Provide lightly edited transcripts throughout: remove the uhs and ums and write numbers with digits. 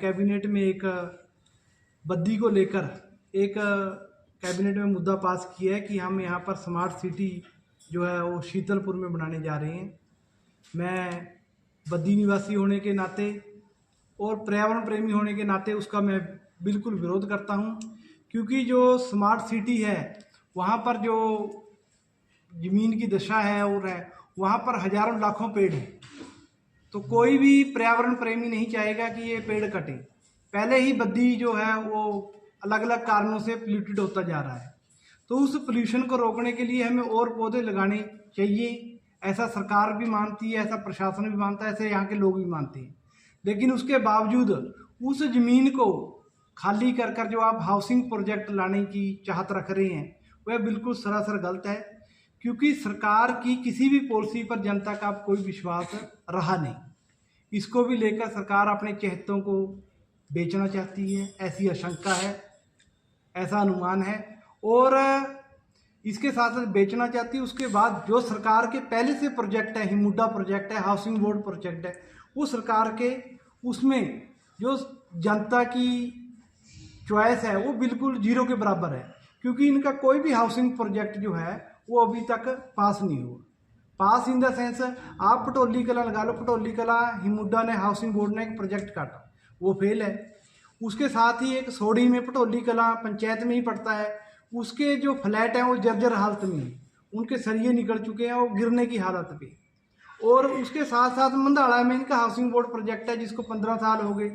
Cabinet में एक बद्दी को लेकर एक कैबिनेट में मुद्दा पास किया है कि हम यहाँ पर स्मार्ट सिटी जो है वो शीतलपुर में बनाने जा रहे हैं। मैं बद्दी निवासी होने के नाते और पर्यावरण प्रेमी होने के नाते उसका मैं बिल्कुल विरोध करता हूँ, क्योंकि जो स्मार्ट सिटी है वहाँ पर जो ज़मीन की दशा है और है वहाँ पर हजारों लाखों पेड़ हैं, तो कोई भी पर्यावरण प्रेमी नहीं चाहेगा कि ये पेड़ कटे। पहले ही बद्दी जो है वो अलग अलग कारणों से पोल्यूटेड होता जा रहा है, तो उस पोल्यूशन को रोकने के लिए हमें और पौधे लगाने चाहिए। ऐसा सरकार भी मानती है, ऐसा प्रशासन भी मानता है, ऐसे यहाँ के लोग भी मानते हैं। लेकिन उसके बावजूद उस ज़मीन को खाली कर कर जो आप हाउसिंग प्रोजेक्ट लाने की चाहत रख रहे हैं वह बिल्कुल सरासर गलत है, क्योंकि सरकार की किसी भी पॉलिसी पर जनता का कोई विश्वास रहा नहीं। इसको भी लेकर सरकार अपने चहेतों को बेचना चाहती है, ऐसी आशंका है, ऐसा अनुमान है। और इसके साथ साथ बेचना चाहती है। उसके बाद जो सरकार के पहले से प्रोजेक्ट है, हिमुडा प्रोजेक्ट है, हाउसिंग बोर्ड प्रोजेक्ट है, वो सरकार के उसमें जो जनता की चॉइस है वो बिल्कुल जीरो के बराबर है, क्योंकि इनका कोई भी हाउसिंग प्रोजेक्ट जो है वो अभी तक पास नहीं हुआ। पास इन द सेंस आप पटौली कला लगा लो, पटौली कला हिमुडा ने हाउसिंग बोर्ड ने एक प्रोजेक्ट काटा, वो फेल है। उसके साथ ही एक सोडी में पटौली कला पंचायत में ही पड़ता है, उसके जो फ्लैट हैं वो जर्जर हालत में हैं, उनके सरिये निकल चुके हैं, वो गिरने की हालत पे। और उसके साथ साथ मंदाड़ा में इनका हाउसिंग बोर्ड प्रोजेक्ट है जिसको 15 साल हो गए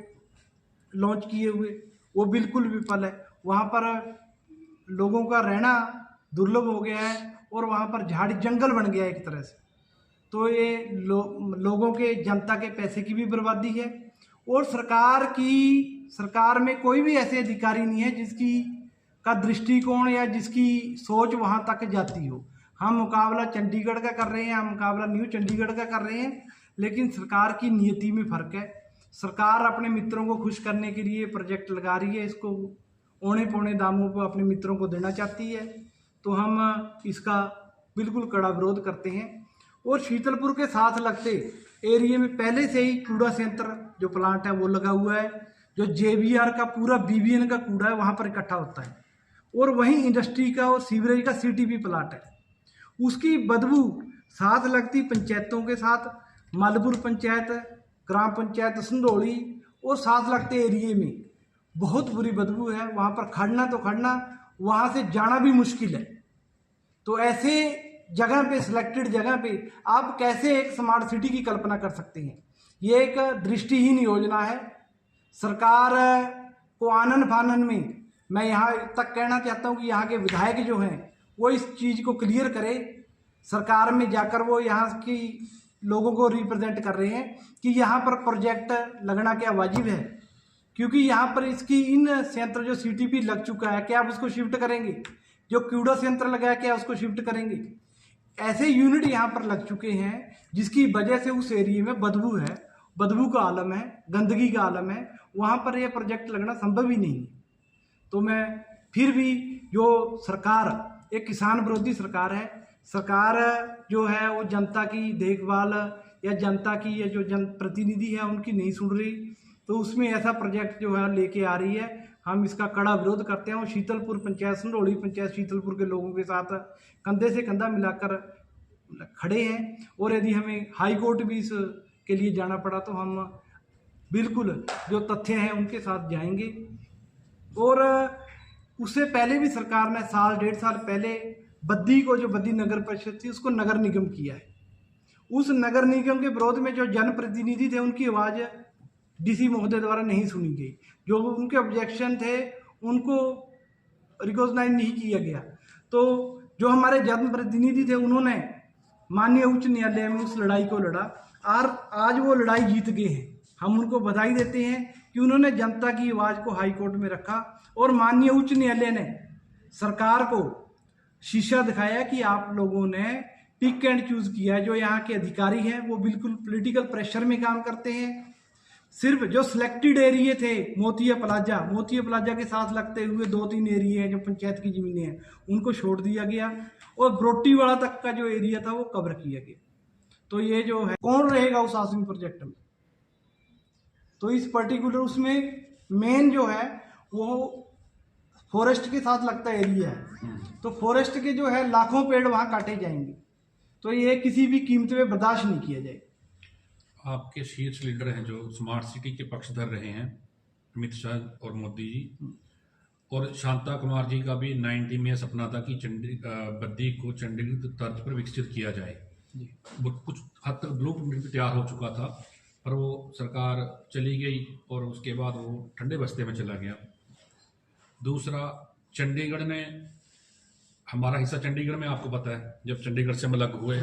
लॉन्च किए हुए, वो बिल्कुल विफल है। वहाँ पर लोगों का रहना दुर्लभ हो गया है और वहाँ पर झाड़ी जंगल बन गया है एक तरह से। तो ये लोगों के, जनता के पैसे की भी बर्बादी है। और सरकार में कोई भी ऐसे अधिकारी नहीं है जिसकी का दृष्टिकोण या जिसकी सोच वहाँ तक जाती हो। हम मुकाबला चंडीगढ़ का कर रहे हैं, हम मुकाबला न्यू चंडीगढ़ का कर रहे हैं, लेकिन सरकार की नीयति में फ़र्क है। सरकार अपने मित्रों को खुश करने के लिए प्रोजेक्ट लगा रही है, इसको औने पौने दामों पर अपने मित्रों को देना चाहती है, तो हम इसका बिल्कुल कड़ा विरोध करते हैं। और शीतलपुर के साथ लगते एरिया में पहले से ही कूड़ा संयंत्र जो प्लांट है वो लगा हुआ है, जो JBR का पूरा BBN का कूड़ा है वहाँ पर इकट्ठा होता है, और वहीं इंडस्ट्री का और सीवरेज का CTP प्लांट है। उसकी बदबू साथ लगती पंचायतों के साथ मालपुर पंचायत, ग्राम पंचायत संधौली और साथ लगते एरिए में बहुत बुरी बदबू है। वहाँ पर खड़ना तो खड़ना, वहाँ से जाना भी मुश्किल है। तो ऐसे जगह पे, सिलेक्टेड जगह पे आप कैसे एक स्मार्ट सिटी की कल्पना कर सकते हैं? ये एक दृष्टिहीन योजना है। सरकार को आनन फानन में मैं यहाँ तक कहना चाहता हूँ कि यहाँ के विधायक जो हैं वो इस चीज़ को क्लियर करे, सरकार में जाकर वो यहाँ की लोगों को रिप्रेजेंट कर रहे हैं कि यहाँ पर प्रोजेक्ट लगना क्या वाजिब है, क्योंकि यहाँ पर इसकी इन संयंत्र जो CTP लग चुका है, क्या आप उसको शिफ्ट करेंगे? जो कूड़ा संयंत्र लगा है क्या उसको शिफ्ट करेंगे? ऐसे यूनिट यहाँ पर लग चुके हैं जिसकी वजह से उस एरिया में बदबू है, बदबू का आलम है, गंदगी का आलम है, वहाँ पर यह प्रोजेक्ट लगना संभव ही नहीं है। तो मैं फिर भी जो सरकार एक किसान विरोधी सरकार है, सरकार जो है वो जनता की देखभाल या जनता की या जो जनप्रतिनिधि है उनकी नहीं सुन रही, तो उसमें ऐसा प्रोजेक्ट जो है लेके आ रही है। हम इसका कड़ा विरोध करते हैं और शीतलपुर पंचायत, संधौली पंचायत, शीतलपुर के लोगों के साथ कंधे से कंधा मिलाकर खड़े हैं। और यदि हमें हाई कोर्ट भी इसके लिए जाना पड़ा तो हम बिल्कुल जो तथ्य हैं उनके साथ जाएंगे। और उससे पहले भी सरकार ने साल 1.5 साल पहले बद्दी को, जो बद्दी नगर परिषद थी, उसको नगर निगम किया है। उस नगर निगम के विरोध में जो जनप्रतिनिधि थे उनकी आवाज़ DC महोदय द्वारा नहीं सुनी गई, जो उनके ऑब्जेक्शन थे उनको रिकॉग्नाइज नहीं किया गया। तो जो हमारे जनप्रतिनिधि थे उन्होंने माननीय उच्च न्यायालय में उस लड़ाई को लड़ा और आज वो लड़ाई जीत गए हैं। हम उनको बधाई देते हैं कि उन्होंने जनता की आवाज़ को हाई कोर्ट में रखा और माननीय उच्च न्यायालय ने सरकार को शीशा दिखाया कि आप लोगों ने पिक एंड चूज़ किया है। जो यहाँ के अधिकारी हैं वो बिल्कुल पॉलिटिकल प्रेशर में काम करते हैं। सिर्फ जो सिलेक्टेड एरिए थे, मोतिया प्लाजा के साथ लगते हुए 2-3 एरिए हैं जो पंचायत की ज़मीनें हैं, उनको छोड़ दिया गया और ब्रोटीवाड़ा तक का जो एरिया था वो कवर किया गया। तो ये जो है, कौन रहेगा उस हाउसिंग प्रोजेक्ट में? तो इस पर्टिकुलर उसमें मेन जो है वो फॉरेस्ट के साथ लगता एरिया है, तो फॉरेस्ट के जो है लाखों पेड़ वहाँ काटे जाएंगे, तो ये किसी भी कीमत में बर्दाश्त नहीं किया जाएगा। आपके शीर्ष लीडर हैं जो स्मार्ट सिटी के पक्षधर रहे हैं, अमित शाह और मोदी जी, और शांता कुमार जी का भी 90 में सपना था कि बद्दी को चंडीगढ़ की तर्ज पर विकसित किया जाए। वो कुछ हद तक ब्लूप्रिंट भी तैयार हो चुका था, पर वो सरकार चली गई और उसके बाद वो ठंडे बस्ते में चला गया। दूसरा, चंडीगढ़ ने हमारा हिस्सा, चंडीगढ़ में आपको पता है जब चंडीगढ़ से हम अलग हुए,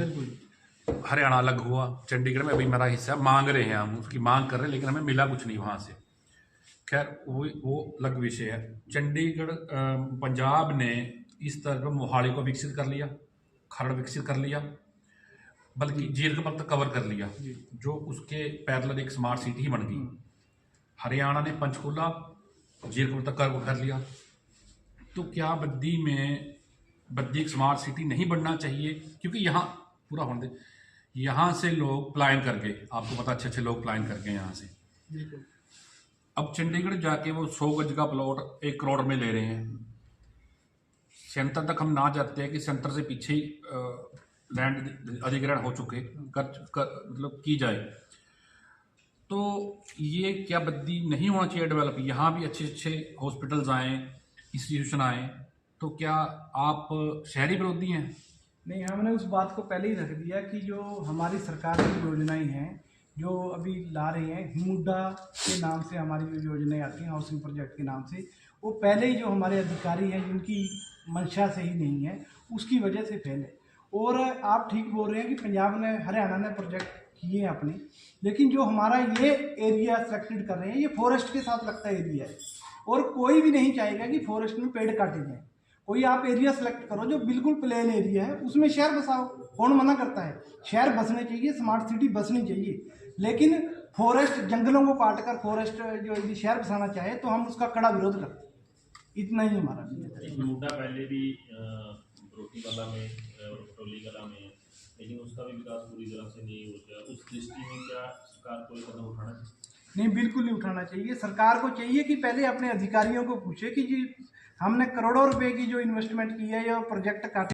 हरियाणा अलग हुआ, चंडीगढ़ में अभी मेरा हिस्सा मांग रहे हैं, हम उसकी मांग कर रहे हैं, लेकिन हमें मिला कुछ नहीं वहाँ से। खैर वो अलग विषय है। चंडीगढ़ पंजाब ने इस तरह पर मोहाली को विकसित कर लिया, खरड़ विकसित कर लिया, बल्कि जीरकपुर तक कवर कर लिया, जो उसके पैरेलल एक स्मार्ट सिटी ही बन गई। हरियाणा ने पंचकूला जीरकपुर तक कवर कर लिया। तो क्या बद्दी एक स्मार्ट सिटी नहीं बनना चाहिए? क्योंकि यहाँ पूरा होने दे, यहाँ से लोग पलायन कर गए, आपको पता, अच्छे अच्छे लोग पलायन कर गए यहाँ से। अब चंडीगढ़ जाके वो 100 गज का प्लॉट 1 करोड़ में ले रहे हैं। सेंटर तक हम ना जाते हैं कि सेंटर से पीछे ही लैंड अधिग्रहण हो चुके मतलब की जाए, तो ये क्या बद्दी नहीं होना चाहिए डेवलप? यहाँ भी अच्छे अच्छे हॉस्पिटल्स आए, इंस्टीट्यूशन आए, तो क्या आप शहरी विरोधी हैं? नहीं, हमने उस बात को पहले ही रख दिया कि जो हमारी सरकार की योजनाएं हैं जो अभी ला रही हैं, हिमुडा के नाम से हमारी जो योजनाएं आती हैं हाउसिंग प्रोजेक्ट के नाम से, वो पहले ही जो हमारे अधिकारी हैं जिनकी मंशा सही नहीं है उसकी वजह से फैले। और आप ठीक बोल रहे हैं कि पंजाब ने, हरियाणा ने प्रोजेक्ट किए हैं अपने, लेकिन जो हमारा ये एरिया सेलेक्टेड कर रहे हैं ये फॉरेस्ट के साथ लगता एरिया है, और कोई भी नहीं चाहेगा कि फॉरेस्ट में पेड़ काटे जाएं। कोई आप एरिया सेलेक्ट करो जो बिल्कुल प्लेन एरिया है, उसमें शहर बसाओ, कौन मना करता है? शहर बसने चाहिए, स्मार्ट सिटी बसनी चाहिए, लेकिन फॉरेस्ट, जंगलों को काट कर फॉरेस्ट जो यदि शहर बसाना चाहे तो हम उसका कड़ा विरोध करते हैं। इतना ही हमारा मुद्दा पहले भी रोटी वाला में और पटोली कला में, लेकिन उसका भी विकास पूरी तरह से नहीं हो गया। उस दृष्टि में क्या सरकार को कदम उठाना चाहिए? नहीं, बिल्कुल नहीं उठाना चाहिए। सरकार को चाहिए कि पहले अपने अधिकारियों को पूछे कि जी हमने करोड़ों रुपए की जो इन्वेस्टमेंट की है या प्रोजेक्ट काटे